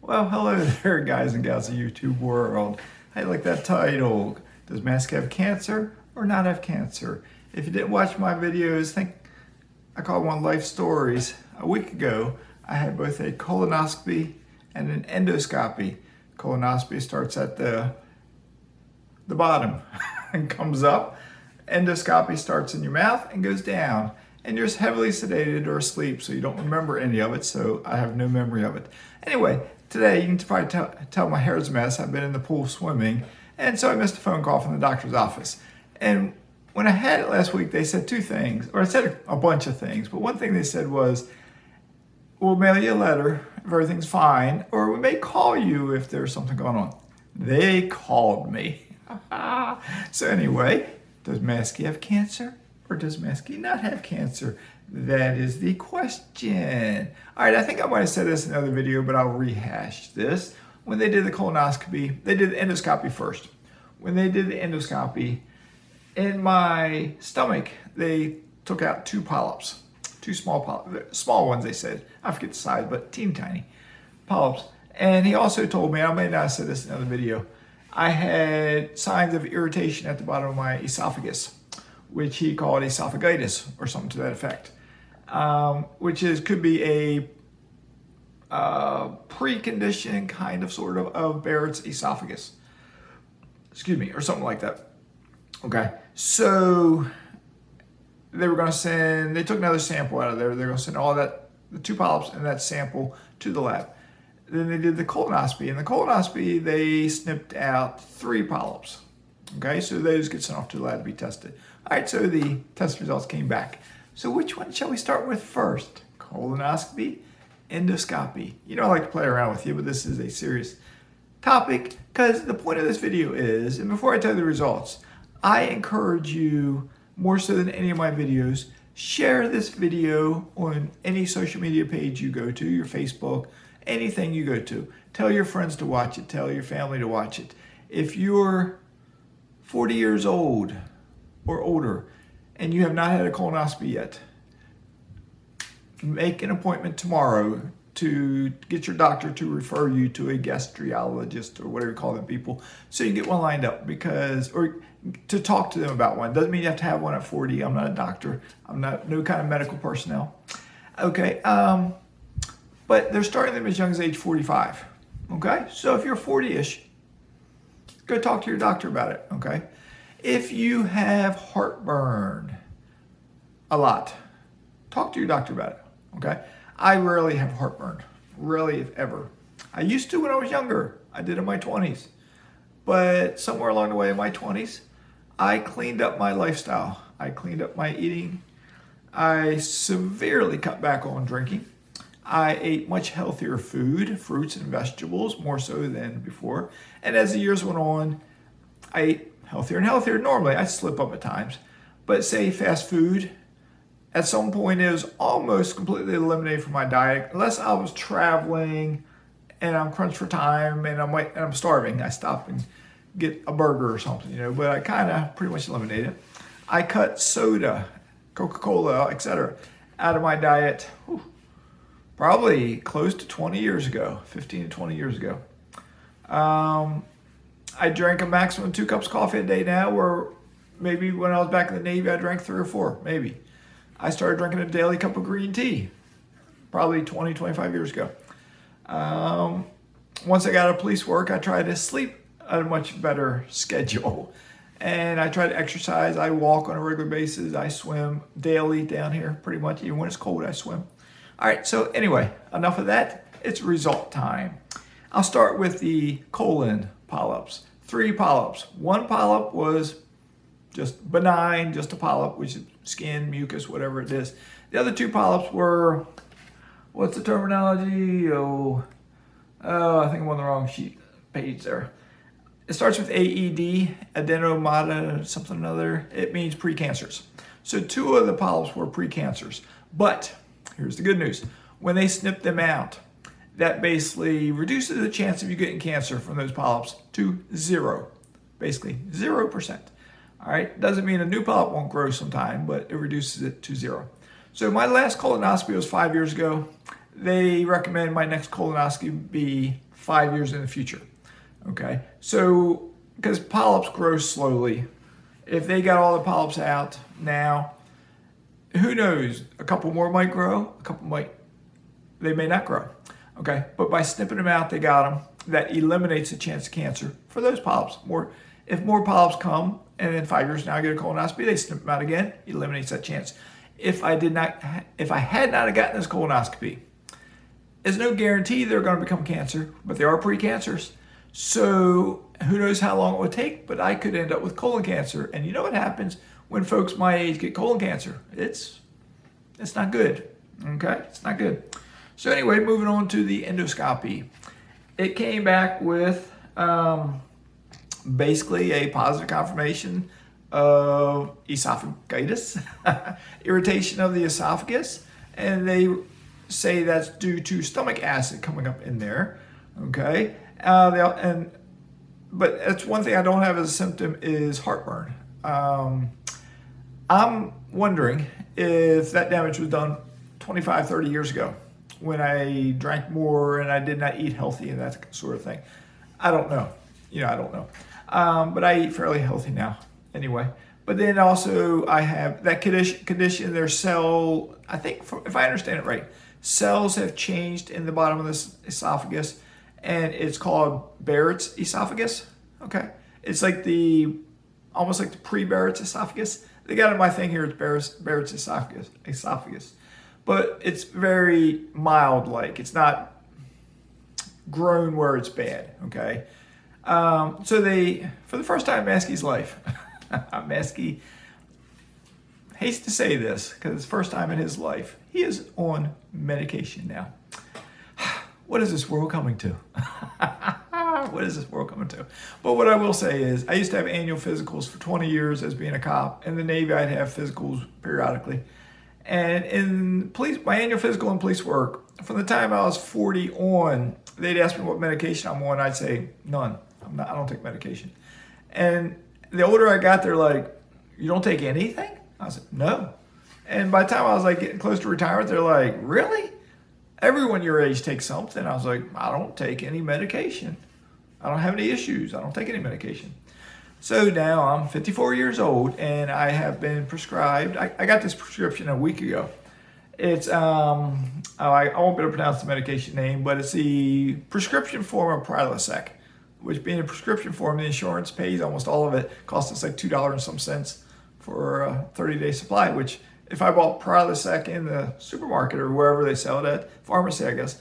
Well, hello there, guys and gals of YouTube world. How you like that title? Does mazske have cancer or not have cancer? If you didn't watch my videos, think I called one Life Stories. A week ago, I had both a colonoscopy and an endoscopy. Colonoscopy starts at the bottom and comes up. Endoscopy starts in your mouth and goes down. And you're heavily sedated or asleep, so you don't remember any of it, so I have no memory of it. Anyway, today you can probably tell my hair's a mess. I've been in the pool swimming, and so I missed a phone call from the doctor's office. And when I had it last week, they said two things, or I said a bunch of things, but one thing they said was, we'll mail you a letter if everything's fine, or we may call you if there's something going on. They called me. So anyway, does mazske have cancer? Or does mazske not have cancer? That is the question. All right, I think I might have said this in another video, but I'll rehash this. When they did the colonoscopy, they did the endoscopy first. When they did the endoscopy, in my stomach, they took out two polyps, two small polyps, small ones they said. I forget the size, but teeny tiny polyps. And he also told me, I may not have said this in another video, I had signs of irritation at the bottom of my esophagus, which he called esophagitis or something to that effect, which could be a precondition kind of sort of Barrett's esophagus, excuse me, or something like that. Okay, so they were going to send, they took another sample out of there. They're going to send all that, the two polyps and that sample to the lab. Then they did the colonoscopy. In the colonoscopy, they snipped out 3 polyps. Okay, so those get sent off to the lab to be tested. All right, so the test results came back. So which one shall we start with first? Colonoscopy, endoscopy. You know, I like to play around with you, but this is a serious topic because the point of this video is, and before I tell you the results, I encourage you, more so than any of my videos, share this video on any social media page you go to, your Facebook, anything you go to. Tell your friends to watch it. Tell your family to watch it. If you're 40 years old or older and you have not had a colonoscopy yet, make an appointment tomorrow to get your doctor to refer you to a gastrologist or whatever you call them people, so you get one lined up, because, or to talk to them about one. Doesn't mean you have to have one at 40. I'm not a doctor. I'm not no kind of medical personnel. Okay, but they're starting them as young as age 45. Okay, so if you're 40-ish, go talk to your doctor about it, okay? If you have heartburn a lot, talk to your doctor about it, okay? I rarely have heartburn, rarely if ever. I used to when I was younger. I did in my 20s. But somewhere along the way in my 20s, I cleaned up my lifestyle. I cleaned up my eating. I severely cut back on drinking. I ate much healthier food, fruits and vegetables, more so than before. And as the years went on, I ate healthier and healthier. Normally, I slip up at times. But say fast food, at some point it was almost completely eliminated from my diet. Unless I was traveling and I'm crunched for time and I'm starving. I stop and get a burger or something, you know. But I kind of pretty much eliminated it. I cut soda, Coca-Cola, etc. out of my diet. Whew. Probably close to 20 years ago, 15 to 20 years ago. I drank a maximum 2 cups of coffee a day now, where maybe when I was back in the Navy, I drank 3 or 4, maybe. I started drinking a daily cup of green tea, probably 20, 25 years ago. Once I got out of police work, I tried to sleep at a much better schedule. And I try to exercise. I walk on a regular basis. I swim daily down here, pretty much. Even when it's cold, I swim. All right, so anyway, enough of that. It's result time. I'll start with the colon polyps. 3 polyps. 1 polyp was just benign, just a polyp, which is skin, mucus, whatever it is. The other 2 polyps were, what's the terminology? I think I'm on the wrong page there. It starts with AED, adenomata, something or other. It means precancers. So 2 of the polyps were precancers, but here's the good news. When they snip them out, that basically reduces the chance of you getting cancer from those polyps to 0. Basically 0%. All right, doesn't mean a new polyp won't grow sometime, but it reduces it to 0. So my last colonoscopy was 5 years ago. they recommend my next colonoscopy be 5 years in the future. Okay, so because polyps grow slowly, if they got all the polyps out now, who knows? A couple more might grow, they may not grow. Okay, but by snipping them out, they got them. That eliminates the chance of cancer for those polyps. If more polyps come, and in 5 years now I get a colonoscopy, they snip them out again, eliminates that chance. If I had not gotten this colonoscopy, there's no guarantee they're going to become cancer, but they are precancers. So who knows how long it would take, but I could end up with colon cancer. And you know what happens when folks my age get colon cancer? It's not good. Okay, it's not good. So anyway, moving on to the endoscopy. It came back with basically a positive confirmation of esophagitis, irritation of the esophagus, and they say that's due to stomach acid coming up in there. Okay, but that's one thing I don't have as a symptom is heartburn. I'm wondering if that damage was done 25, 30 years ago when I drank more and I did not eat healthy and that sort of thing. I don't know. I don't know. But I eat fairly healthy now anyway. But then also I have that condition, their cell, I think if I understand it right, cells have changed in the bottom of this esophagus and it's called Barrett's esophagus. Okay. It's like almost like the pre-Barrett's esophagus. They got in my thing here, it's Barrett's esophagus. But it's very mild, like it's not grown where it's bad, okay? So for the first time in Mazke's life, Mazke hates to say this because it's the first time in his life, he is on medication now. What is this world coming to? What is this world coming to? But what I will say is I used to have annual physicals for 20 years as being a cop. In the Navy, I'd have physicals periodically. And in my annual physical in police work, from the time I was 40 on, they'd ask me what medication I'm on. I'd say, none. I don't take medication. And the older I got, they're like, you don't take anything? I said, no. And by the time I was like getting close to retirement, they're like, really? Everyone your age takes something. I was like, I don't take any medication. I don't have any issues. I don't take any medication. So now I'm 54 years old and I have been prescribed. I got this prescription a week ago. It's, I won't be able to pronounce the medication name, but it's the prescription form of Prilosec, which being a prescription form, the insurance pays almost all of it. Costs us like $2 and some cents for a 30-day supply, which if I bought Prilosec in the supermarket or wherever they sell it at, pharmacy, I guess,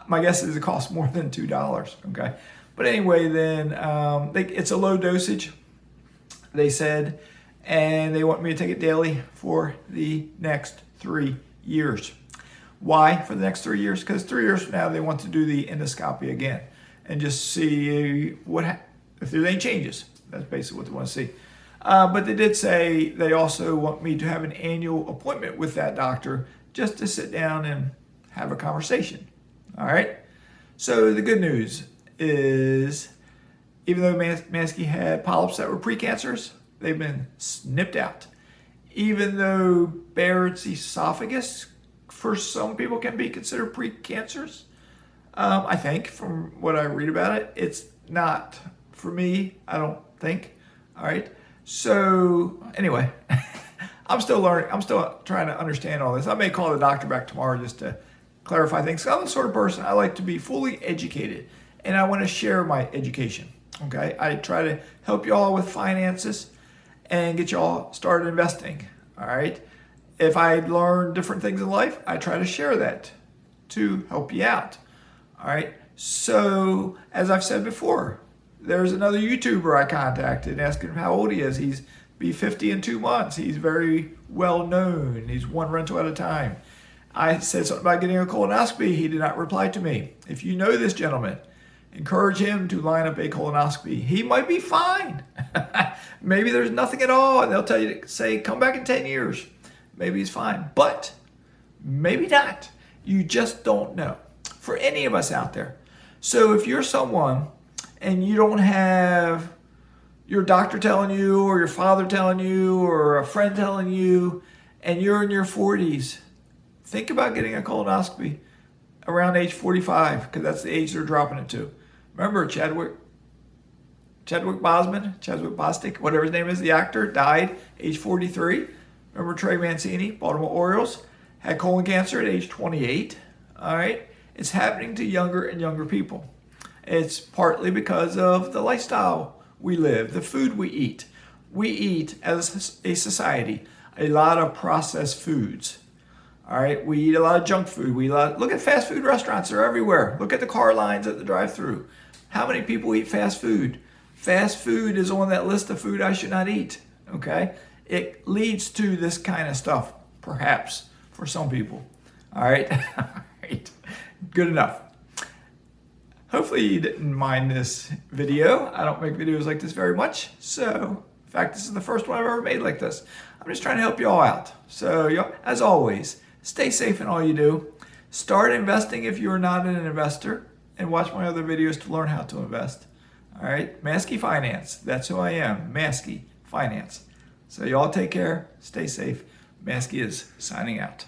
my guess is it costs more than $2, okay? But anyway, then it's a low dosage, they said, and they want me to take it daily for the next 3 years. Why for the next 3 years? Because 3 years from now, they want to do the endoscopy again and just see if there's any changes. That's basically what they want to see. But they did say they also want me to have an annual appointment with that doctor just to sit down and have a conversation. All right. So the good news is, even though Mazke had polyps that were precancers, they've been snipped out. Even though Barrett's esophagus, for some people, can be considered precancers, I think, from what I read about it, it's not for me, I don't think. All right. So anyway, I'm still learning. I'm still trying to understand all this. I may call the doctor back tomorrow just to clarify things. I'm the sort of person, I like to be fully educated and I want to share my education. Okay. I try to help y'all with finances and get y'all started investing. All right. If I learn different things in life, I try to share that to help you out. All right. So as I've said before, there's another YouTuber I contacted asking him how old he is. He's be 50 in 2 months. He's very well known. He's one rental at a time. I said something about getting a colonoscopy. He did not reply to me. If you know this gentleman, encourage him to line up a colonoscopy. He might be fine. Maybe there's nothing at all. And they'll tell you to say, come back in 10 years. Maybe he's fine, but maybe not. You just don't know for any of us out there. So if you're someone and you don't have your doctor telling you or your father telling you or a friend telling you and you're in your 40s, think about getting a colonoscopy around age 45, because that's the age they're dropping it to. Remember Chadwick Bostick, whatever his name is, the actor, died age 43. Remember Trey Mancini, Baltimore Orioles, had colon cancer at age 28. All right, it's happening to younger and younger people. It's partly because of the lifestyle we live, the food we eat. We eat as a society a lot of processed foods. All right, we eat a lot of junk food. Look at fast food restaurants; they're everywhere. Look at the car lines at the drive-thru. How many people eat fast food? Fast food is on that list of food I should not eat. Okay, it leads to this kind of stuff, perhaps for some people. All right, all right, good enough. Hopefully you didn't mind this video. I don't make videos like this very much, so in fact, this is the first one I've ever made like this. I'm just trying to help you all out. So, as always, stay safe in all you do. Start investing if you're not an investor, and watch my other videos to learn how to invest. All right, Mazske Finance. That's who I am, Mazske Finance. So y'all take care, stay safe. Mazske is signing out.